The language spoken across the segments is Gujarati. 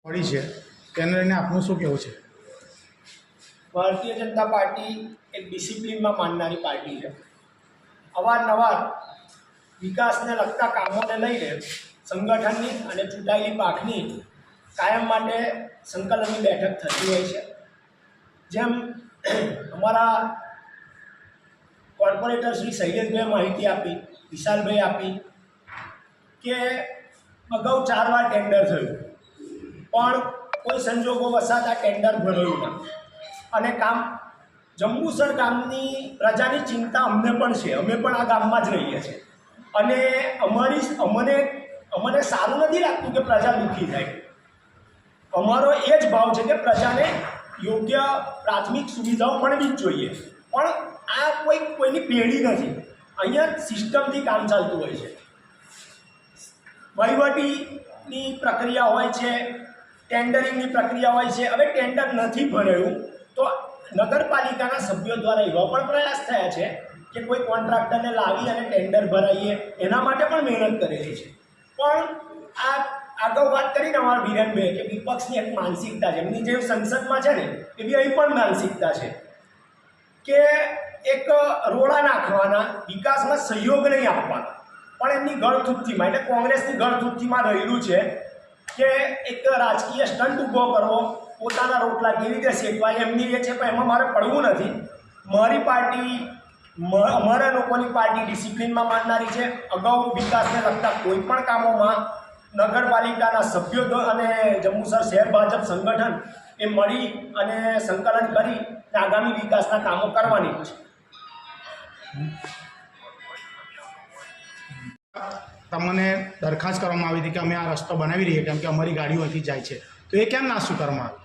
પડી છે તેને લઈને આપનું શું કહેવું છે? ભારતીય જનતા પાર્ટી એક ડિસિપ્લિનમાં માનનારી પાર્ટી છે. અવારનવાર વિકાસને લગતા કામોને લઈને સંગઠનની અને ચૂંટાયેલી પાંખની કાયમ માટે સંકલનની બેઠક થતી હોય છે. જેમ અમારા કોર્પોરેટર શ્રી શૈલેષભાઈ માહિતી આપી, વિશાલભાઈ આપી કે અગાઉ 4 વાર ટેન્ડર થયું પણ કોઈ સંજોગો વસાત આ ટેન્ડર ભરાયું ના અને કામ જંબુસર ગામની પ્રજાની ચિંતા અમને પણ છે. અમે પણ આ ગામમાં જ રહીએ છીએ અને અમને સારું નથી લાગતું કે પ્રજા દુઃખી થાય. અમારો એ જ ભાવ છે કે પ્રજાને યોગ્ય પ્રાથમિક સુવિધાઓ મળવી જ જોઈએ. પણ આ કોઈની પેઢી નથી. અહીંયા સિસ્ટમથી કામ ચાલતું હોય છે. વહીવટીની પ્રક્રિયા હોય છે, ટેન્ડરિંગની પ્રક્રિયા હોય છે. હવે ટેન્ડર નથી ભરાયું તો નગરપાલિકાના સભ્યો દ્વારા એવા પણ પ્રયાસ થયા છે કે કોઈ કોન્ટ્રાક્ટરને લાવી અને ટેન્ડર ભરાઈએ, એના માટે પણ મહેનત કરેલી છે. પણ આ આગળ વાત કરીને અમારા વિરેનભાઈ કે વિપક્ષની એક માનસિકતા છે, એમની જે સંસદમાં છે ને એવી અહીં પણ માનસિકતા છે કે એક રોડા નાખવાના, વિકાસમાં સહયોગ નહીં આપવાના. પણ એમની ગળથૂથીમાં એટલે કોંગ્રેસની ગળથૂથીમાં રહેલું છે કે એક રાજકીય સ્ટન્ટ ઊભો કરવો, પોતાના રોટલા કેવી રીતે શેકવાય એમની એ છે. પણ એમાં મારે પડવું નથી. મારી પાર્ટી, અમારા લોકોની પાર્ટી ડિસિપ્લિનમાં માનનારી છે. અગાઉ વિકાસને લગતા કોઈ પણ કામોમાં નગરપાલિકાના સભ્યો અને જંબુસર શહેર ભાજપ સંગઠન એ મળી અને સંકલન કરી આગામી વિકાસના કામો કરવાની છે. તમને દરખાસ્ત કરવામાં આવી હતી કે અમે આ રસ્તો બનાવી રહીએ કેમ કે અમારી ગાડીઓ અહીંથી જાય છે, તો એ કેમ ના સ્વીકારવામાં આવે?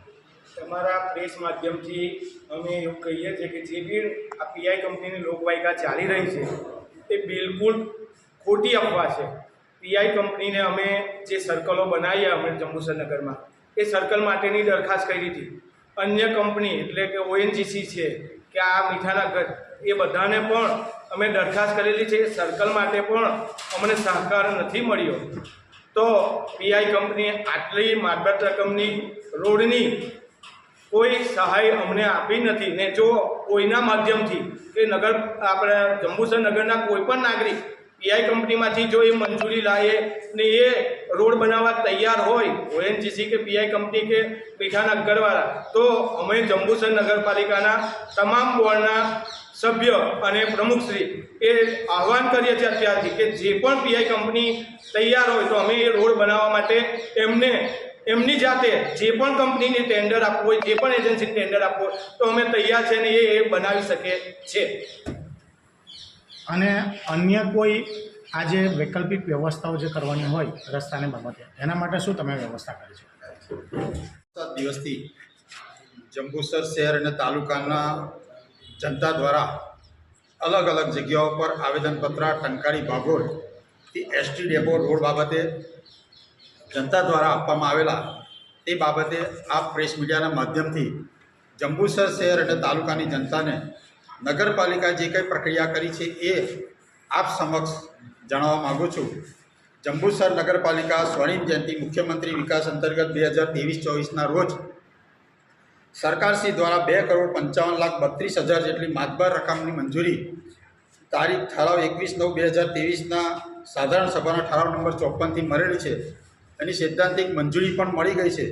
તમારા પ્રેસ માધ્યમથી અમે એવું કહીએ છીએ કે જે બી આ પીઆઈ કંપનીની લોકવાયકા ચાલી રહી છે એ બિલકુલ ખોટી અફવા છે. પીઆઈ કંપનીને અમે જે સર્કલો બનાવ્યા અમે જંબુસર નગરમાં એ સર્કલ માટેની દરખાસ્ત કરી હતી. અન્ય કંપની એટલે કે ઓએનજીસી છે કે આ મીઠાના ઘર એ બધાને પણ અમે દરખાસ્ત કરેલી છે. સર્કલ માટે પણ અમને સહકાર નથી મળ્યો. તો પીઆઈ કંપનીએ આટલી માતબર રકમની રોડની કોઈ સહાય અમને આપી નથી. ને જો કોઈના માધ્યમથી કે આપણે જંબુસર નગરના કોઈ પણ નાગરિક પીઆઈ કંપનીમાંથી જો એ મંજૂરી લાવે ને એ રોડ બનાવવા તૈયાર હોય, ઓએનજીસી કે પીઆઈ કંપની કે મીઠાના ઘરવાળા, તો અમે જંબુસર નગરપાલિકાના તમામ બોર્ડના સભ્ય અને પ્રમુખશ્રી એ આહવાન કરીએ છીએ અત્યારથી કે જે પણ પીઆઈ કંપની તૈયાર હોય તો અમે એ રોડ બનાવવા માટે એમની જાતે જે પણ કંપનીને ટેન્ડર આપવું હોય, જે પણ એજન્સીને ટેન્ડર આપવું હોય તો અમે તૈયાર છે ને એ બનાવી શકે છે. અને અન્ય કોઈ આ જે વૈકલ્પિક વ્યવસ્થાઓ જે કરવાની હોય રસ્તાને બાબતે એના માટે શું તમે વ્યવસ્થા કરી છે? 7 દિવસથી જંબુસર શહેર અને તાલુકાના જનતા દ્વારા અલગ અલગ જગ્યાઓ પર આવેદનપત્ર ટંકારી ભાગોળથી એસટી ડેપો રોડ બાબતે જનતા દ્વારા આપવામાં આવેલા તે બાબતે આ પ્રેસ મીડિયાના માધ્યમથી જંબુસર શહેર અને તાલુકાની જનતાને નગરપાલિકા જે કંઈ પ્રક્રિયા કરી છે એ આપ સમક્ષ જણાવવા માગું છું. જંબુસર નગરપાલિકા સ્વર્ણિમ જયંતિ મુખ્યમંત્રી વિકાસ અંતર્ગત 2023-24ના રોજ સરકારશ્રી દ્વારા 2,55,32,000 જેટલી માતબર રકમની મંજૂરી તારીખ ઠરાવ 21/9/2023ના સાધારણ સભાના ઠરાવ નંબર 54થી મળેલી છે. એની સૈદ્ધાંતિક મંજૂરી પણ મળી ગઈ છે.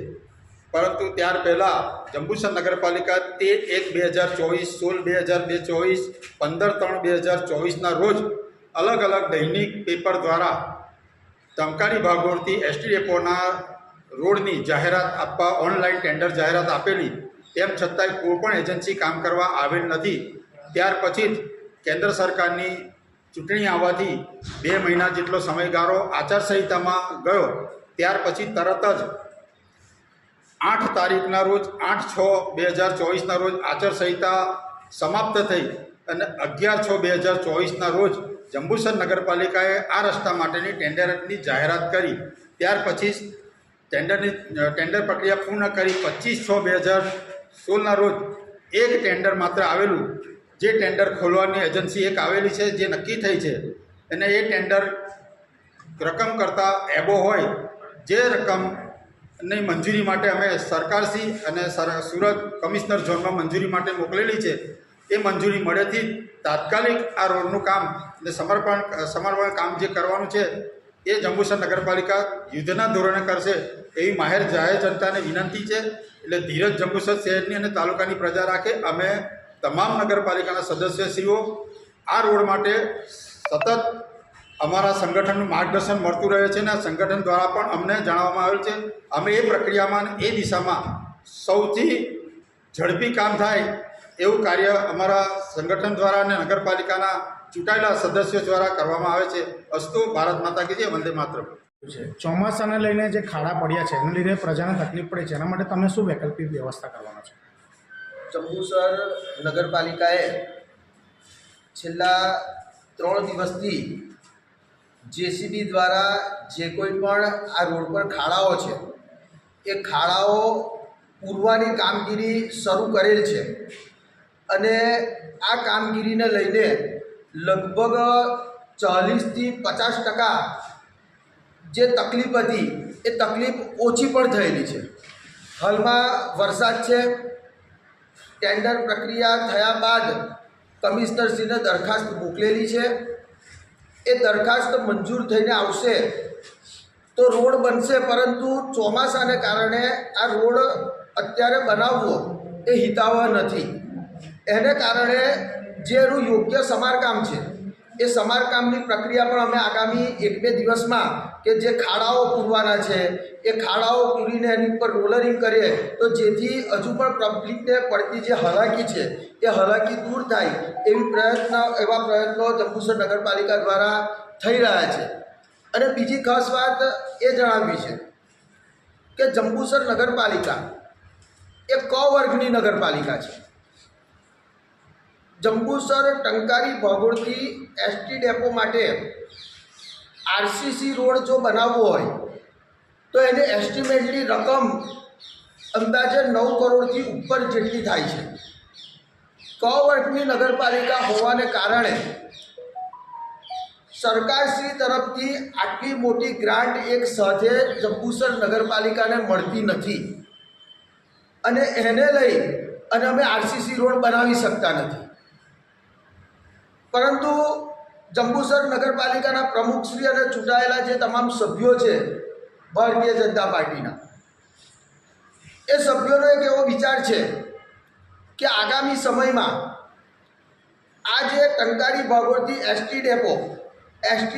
પરંતુ ત્યાર પહેલાં જંબુસર નગરપાલિકા 13/1/2024, 16/2/2024, 15/3/2024ના રોજ અલગ અલગ દૈનિક પેપર દ્વારા ટંકારી ભાગોળથી એસટી ડેપોના રોડની જાહેરાત આપવા ઓનલાઈન ટેન્ડર જાહેરાત આપેલી. તેમ છતાંય કોઈ પણ એજન્સી કામ કરવા આવેલ નથી. ત્યાર પછી જ કેન્દ્ર સરકારની ચૂંટણી આવવાથી 2 મહિના જેટલો સમયગાળો આચારસંહિતામાં ગયો. ત્યાર પછી તરત જ 8 તારીખના રોજ 8/6/2024ના રોજ આચારસંહિતા સમાપ્ત થઈ અને 11/6/2024ના રોજ જંબુસર નગરપાલિકાએ આ રસ્તા માટેની ટેન્ડરની જાહેરાત કરી. ત્યાર પછી ટેન્ડર પ્રક્રિયા પૂર્ણ કરી 25/6/2016ના રોજ એક ટેન્ડર માત્ર આવેલું. જે ટેન્ડર ખોલવાની એજન્સી એક આવેલી છે જે નક્કી થઈ છે અને એ ટેન્ડર રકમ કરતાં એબો હોય જે રકમ ની મંજૂરી માટે અમે સરકારશ્રી અને સુરત કમિશનર ઝોનમાં મંજૂરી માટે મોકલેલી છે. એ મંજૂરી મળેથી તાત્કાલિક આ રોડનું કામ અને સમર્પણ કામ જે કરવાનું છે એ જંબુસર નગરપાલિકા યુદ્ધના ધોરણે કરશે એવી માહેર જાહેર જનતાને વિનંતી છે. એટલે ધીરજ જંબુસર શહેરની અને તાલુકાની પ્રજા રાખે. અમે તમામ નગરપાલિકાના સદસ્યશ્રીઓ આ રોડ માટે સતત અમારા સંગઠનનું માર્ગદર્શન મળતું રહે છે અને આ સંગઠન દ્વારા પણ અમને જણાવવામાં આવેલ છે. અમે એ પ્રક્રિયામાં એ દિશામાં સૌથી ઝડપી કામ થાય એવું કાર્ય અમારા સંગઠન દ્વારા અને નગરપાલિકાના ચૂંટાયેલા સદસ્યો દ્વારા કરવામાં આવે છે. અસ્તુ ભારત માતા કી જય, વંદે માતરમ. છે ચોમાસાને લઈને જે ખાડા પડ્યા છે એના લીધે પ્રજાને તકલીફ પડે છે, એના માટે તમે શું વૈકલ્પિક વ્યવસ્થા કરવાના છો? જંબુસર નગરપાલિકાએ છેલ્લા 3 દિવસથી જેસીબી દ્વારા જે કોઈ પણ આ રોડ પર ખાડાઓ છે એ ખાડાઓ પૂરવાની કામગીરી શરૂ કરેલ છે અને આ કામગીરીને લઈને લગભગ 40થી 50% જે તકલીફ હતી એ તકલીફ ઓછી પણ થયેલી છે. હાલમાં વરસાદ છે, ટેન્ડર પ્રક્રિયા થયા બાદ કમિશનરશ્રીને દરખાસ્ત મોકલેલી છે. એ દરખાસ્ત મંજૂર થઈને આવશે તો રોડ બનશે, પરંતુ ચોમાસાને કારણે આ રોડ અત્યારે બનાવવો એ હિતાવહ નથી. એને કારણે જે એનું યોગ્ય સમારકામ છે એ સમારકામની પ્રક્રિયા પણ અમે આગામી 1-2 દિવસમાં કે જે ખાડાઓ પૂરવાના છે એ ખાડાઓ પૂરીને એની ઉપર રોલરિંગ કરીએ તો જેથી હજુ પણ પબ્લિકને પડતી જે હાલાકી છે એ હાલાકી દૂર થાય એવા પ્રયત્નો જંબુસર નગરપાલિકા દ્વારા થઈ રહ્યા છે. અને બીજી ખાસ વાત એ જણાવવી છે કે જંબુસર નગરપાલિકા એ ક વર્ગની નગરપાલિકા છે. જંબુસર ટંકારી ભાગોળથી એસટી ડેપો માટે આરસીસી રોડ જો બનાવવો હોય તો એને એસ્ટિમેટની રકમ અંદાજે 9 કરોડથી ઉપર જેટલી થાય છે. ક વર્ગની નગરપાલિકા હોવાને કારણે સરકારશ્રી તરફથી આટલી મોટી ગ્રાન્ટ એક સાથે જંબુસર નગરપાલિકાને મળતી નથી અને એને લઈ અને અમે આરસીસી રોડ બનાવી શકતા નથી. પરંતુ જંબુસર નગરપાલિકાના પ્રમુખશ્રી અને ચૂંટાયેલા જે તમામ સભ્યો છે ભારતીય જનતા પાર્ટીના, એ સભ્યોનો એક એવો વિચાર છે કે આગામી સમયમાં આ જે ટંકારી ભાગોળથી એસટી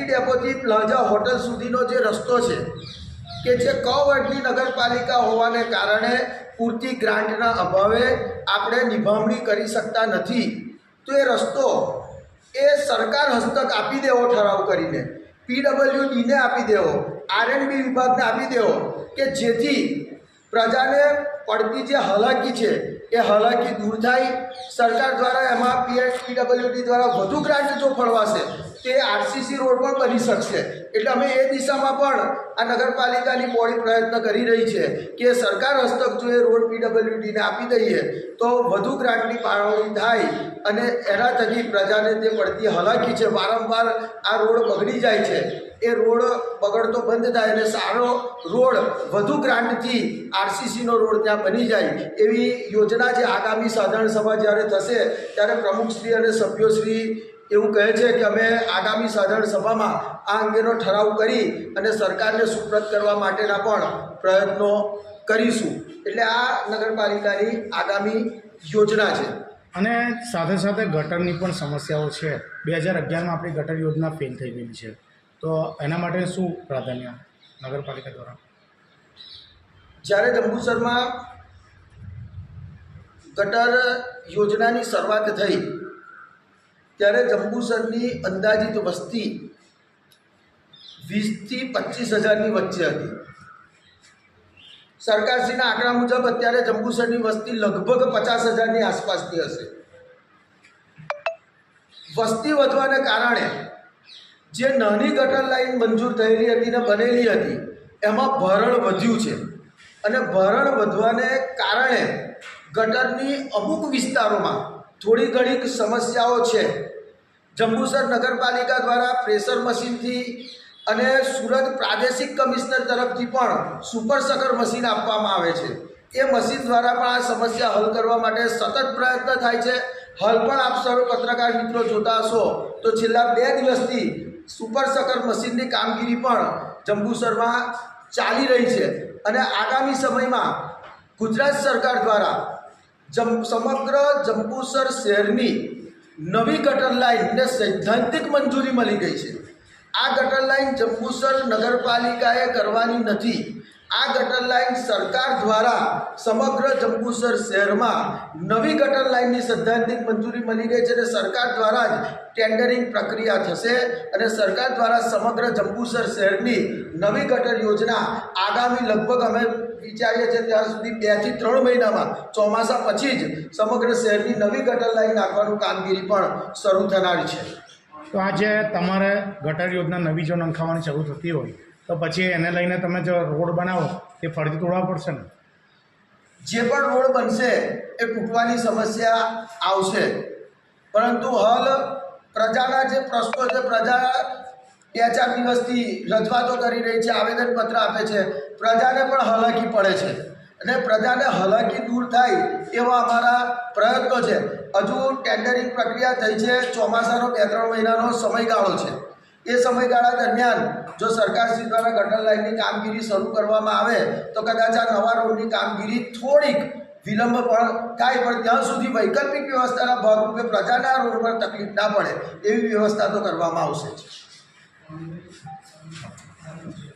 ડેપોથી પ્લાઝા હોટલ સુધીનો જે રસ્તો છે કે જે ક વર્ગની નગરપાલિકા હોવાને કારણે પૂરતી ગ્રાન્ટના અભાવે આપણે નિભાવણી કરી શકતા નથી. તો એ રસ્તો એ સરકાર હસ્તક આપી દેવો, ઠરાવ કરીને PWDને આપી દેવો, R&B વિભાગને આપી દેવો કે જેથી પ્રજાને પડતી જે હાલાકી છે એ હાલાકી દૂર થાય. સરકાર દ્વારા એમાં PWD દ્વારા વધુ ગ્રાન્ટ જો ફળવાશે તે આરસીસી રોડ પણ બની શકશે. એટલે અમે એ દિશામાં પણ આ નગરપાલિકાની બોડી પ્રયત્ન કરી રહી છે કે સરકાર હસ્તક જો એ રોડ PWDને આપી દઈએ તો વધુ ગ્રાન્ટની ફાળવણી થાય અને એના થકી પ્રજાને જે પડતી હાલાકી છે, વારંવાર આ રોડ બગડી જાય છે, એ રોડ બગડતો બંધ થાય અને સારો રોડ વધુ ગ્રાન્ટથી આરસીસીનો રોડ ત્યાં બની જાય એવી યોજના જે આગામી સાધારણ સભા જ્યારે થશે ત્યારે પ્રમુખશ્રી અને સભ્યોશ્રી એવું કહે છે કે અમે આગામી સાધારણ સભામાં આ અંગેનો ઠરાવ કરી અને સરકારને સુપ્રત કરવા માટેના પણ પ્રયત્નો કરીશું. એટલે આ નગરપાલિકાની આગામી યોજના છે. અને સાથે સાથે ગટરની પણ સમસ્યાઓ છે. 2011માં આપણી ગટર યોજના ફેલ થઈ ગયેલી છે, તો એના માટે શું પ્રાધાન્ય નગરપાલિકા દ્વારા? જ્યારે જંબુસરમાં ગટર યોજનાની શરૂઆત થઈ ત્યારે જંબુસરની અંદાજિત વસ્તી 20થી 25,000ની વચ્ચે હતી. સરકારશ્રીના આંકડા મુજબ અત્યારે જંબુસરની વસ્તી લગભગ 50,000ની આસપાસની હશે. વસ્તી વધવાને કારણે જે નાની ગટર લાઈન મંજૂર થયેલી હતી ને બનેલી હતી એમાં ભરણ વધ્યું છે અને ભરણ વધવાને કારણે ગટરની અમુક વિસ્તારોમાં થોડી ઘણી સમસ્યાઓ છે. જંબુસર નગરપાલિકા દ્વારા પ્રેશર મશીનથી અને સુરત પ્રાદેશિક કમિશનર તરફથી પણ સુપર સકર મશીન આપવામાં આવે છે. એ મશીન દ્વારા પણ આ સમસ્યા હલ કરવા માટે સતત પ્રયત્ન થાય છે. હાલ પણ આપ સર્વ પત્રકાર મિત્રો જોતા હશો તો છેલ્લા 2 દિવસથી સુપર સકર મશીનની કામગીરી પણ જંબુસરમાં ચાલી રહી છે અને આગામી સમયમાં ગુજરાત સરકાર દ્વારા સમગ્ર જંબુસર શહેરની નવી ગટર લાઇનને સૈદ્ધાંતિક મંજૂરી મળી ગઈ છે. આ ગટર લાઇન જંબુસર નગરપાલિકાએ કરવાની નથી. આ ગટર લાઇન સરકાર દ્વારા સમગ્ર જંબુસર શહેરમાં નવી ગટર લાઇનની સૈદ્ધાંતિક મંજૂરી મળી ગઈ છે અને સરકાર દ્વારા જ ટેન્ડરિંગ પ્રક્રિયા થશે અને સરકાર દ્વારા સમગ્ર જંબુસર શહેરની નવી ગટર યોજના આગામી લગભગ અમે વિચારીએ છીએ ત્યાં સુધી 2 થી 3 મહિનામાં ચોમાસા પછી જ સમગ્ર શહેરની નવી ગટર લાઇન નાખવાનું કામગીરી પણ શરૂ થનારી છે. તો આ જે તમારે ગટર યોજના નવી જો નંખાવાની શરૂ થતી હોય તો પછી એને લઈને તમે જો રોડ બનાવો તે ફરીથી તોડવા પડશે ને? જે પણ રોડ બનશે એ તૂટવાની સમસ્યા આવશે, પરંતુ હાલ પ્રજાના જે પ્રશ્નો છે, પ્રજા 2-4 દિવસથી રજૂઆતો કરી રહી છે, આવેદનપત્ર આપે છે, પ્રજાને પણ હાલાકી પડે છે અને પ્રજાને હાલાકી દૂર થાય એવા અમારા પ્રયત્નો છે. હજુ ટેન્ડરિંગ પ્રક્રિયા થઈ છે, ચોમાસાનો 2-3 મહિનાનો સમયગાળો છે. એ સમયગાળા દરમિયાન જો સરકારશ્રી દ્વારા ગટર લાઇનની કામગીરી શરૂ કરવામાં આવે તો કદાચ આ નવા રોડની કામગીરી થોડીક વિલંબ પણ થાય, પણ ત્યાં સુધી વૈકલ્પિક વ્યવસ્થાના ભાગરૂપે પ્રજાના રોડ પર તકલીફ ના પડે એવી વ્યવસ્થા તો કરવામાં આવશે જ.